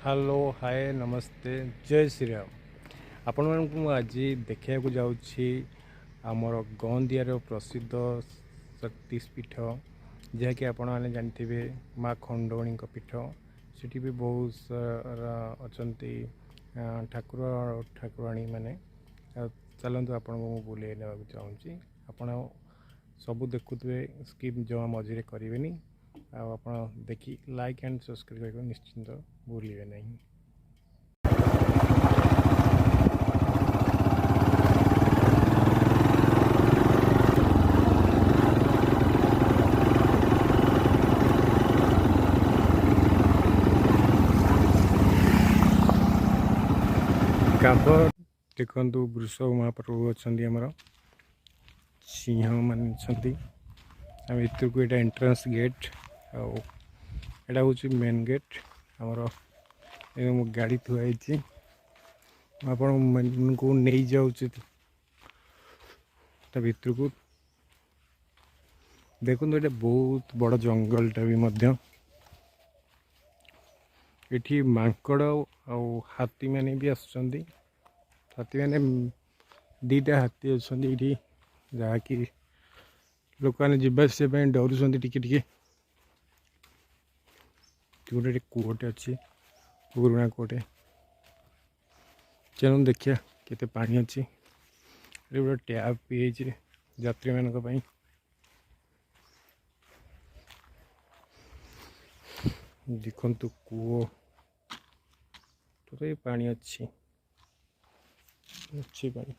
Hello hi नमस्ते जय श्री राम आपण मानक आज देखा जाऊँगी आमर गंदियार प्रसिद्ध शक्तिपीठ जहाँकि आपण मैंने जानते माँ खंडोणी पीठ सेठी भी बहुत सारा अच्छा ठाकुर ठाकुराणी मैंने चलतु आपन को बुले ना चाहूँगी आपण सबू देखुए स्किप जमा मझे करेंगे आप देखी लाइक एंड सब्सक्राइब करने निश्चिंत भूलिए नहीं। गाध देखु वृषभ महाप्रभु अच्छा आमर सिंह मान भर को यहाँ एंट्रेंस गेट आटा हूँ मेन गेट आमर गाड़ी थुआई आपण को नहीं जाऊँ भर को देखो ये बहुत बड़ जंगलटा भी ये मांकड़ आ हाथी मैंने भी आसुँच हाथी मैंने दीटा हाथी अच्छा जहाँकि लोक मैंने जावास डरुंच टिके गोटे कूटे अच्छी पुराणा कूटे चलो देखिए केते पानी अच्छी गोटे टैप भी यात्री मान देखु कूओ तो ये पानी अच्छी पानी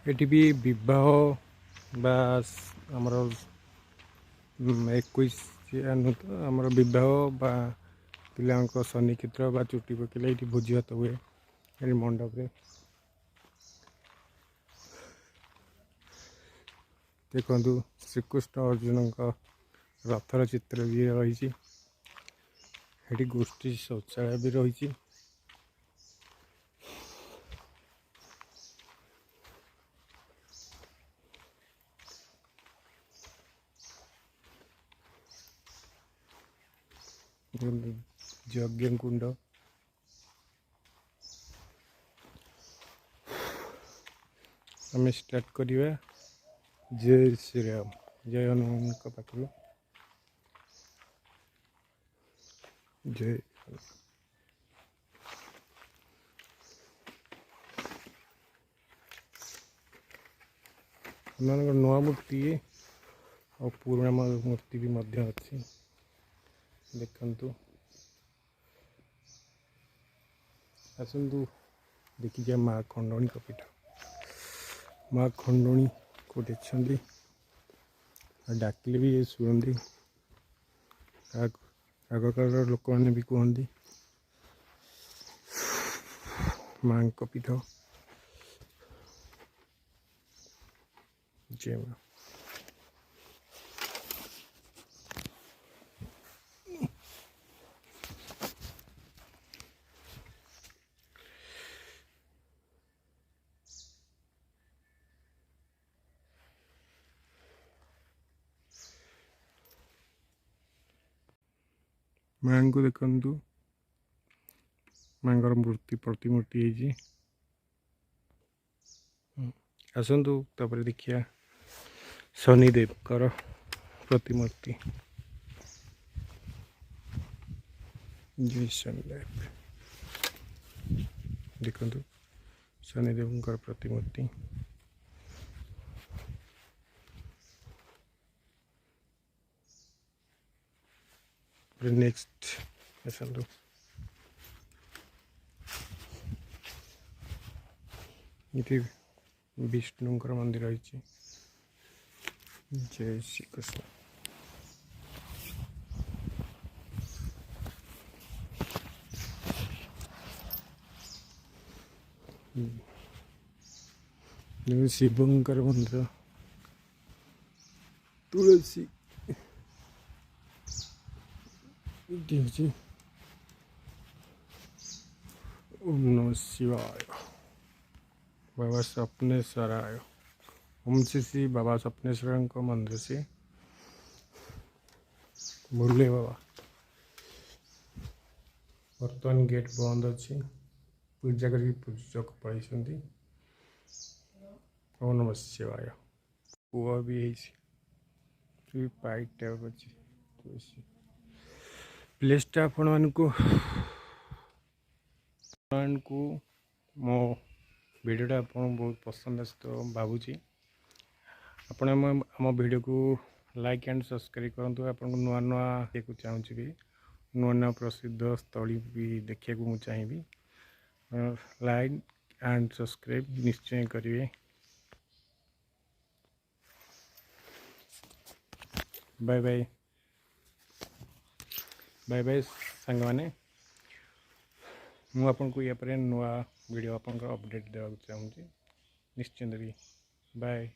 एटी भी विवाह बामर 21 आमर बह पिला शनि क्षेत्र बा चुटी पकड़े ये भोजी भात हुए ये मंडप रे देखु श्रीकृष्ण अर्जुन रथर चित्र भी रही गोष्ठी शौचालय भी रही यज्ञ कुंड आम स्टार्ट करिया जय श्री राम जय हनुमान पाखु जय नुआ मूर्ति और पुराना मूर्ति भी अच्छी देखु आसतु देखी जाए माँ खंडोणी पीठ माँ खंडोणी कौटे डाकिले भी ये शुणती आग काल लोक मैंने भी कहती माँ पीठ जय माँ माँ को देखु माँ मूर्ति प्रतिमूर्ति आसतु तापर देखिया शनिदेव प्रतिमूर्ति जय शनिदेव देखु शनिदेव प्रतिमूर्ति नेक्स्ट आसतु ये विष्णुंकर मंदिर रही जय श्री कृष्ण शिवंकर मंदिर तुलसी ये हूँ ओम नमः शिवाय बाबा स्वप्नेश्वराय ओम श्री बाबा स्वप्नेश्वर मंदिर से मुरली बाबा बर्तमान गेट बंद अच्छी पूजा कर पूजक पड़े ओम नमः शिवाय पुआ भी पाइप टाइप अच्छी प्लेसटा आपण को मो वीडियोटा आपन बहुत पसंद आस तो भावुची आपण आम वीडियो को लाइक एंड सब्सक्राइब करूँ आपन नुआ नुआ देखा चाहूँगी भी नुआ नुआ प्रसिद्ध स्थली भी देखा मुझे चाहिए लाइक एंड सब्सक्राइब निश्चय करेंगे बाय बाय बाय बाय सांग मैंने मुझे आपको या नुआ वीडियो आप अपडेट देवा चाहूँगी निश्चिंत भी बाय।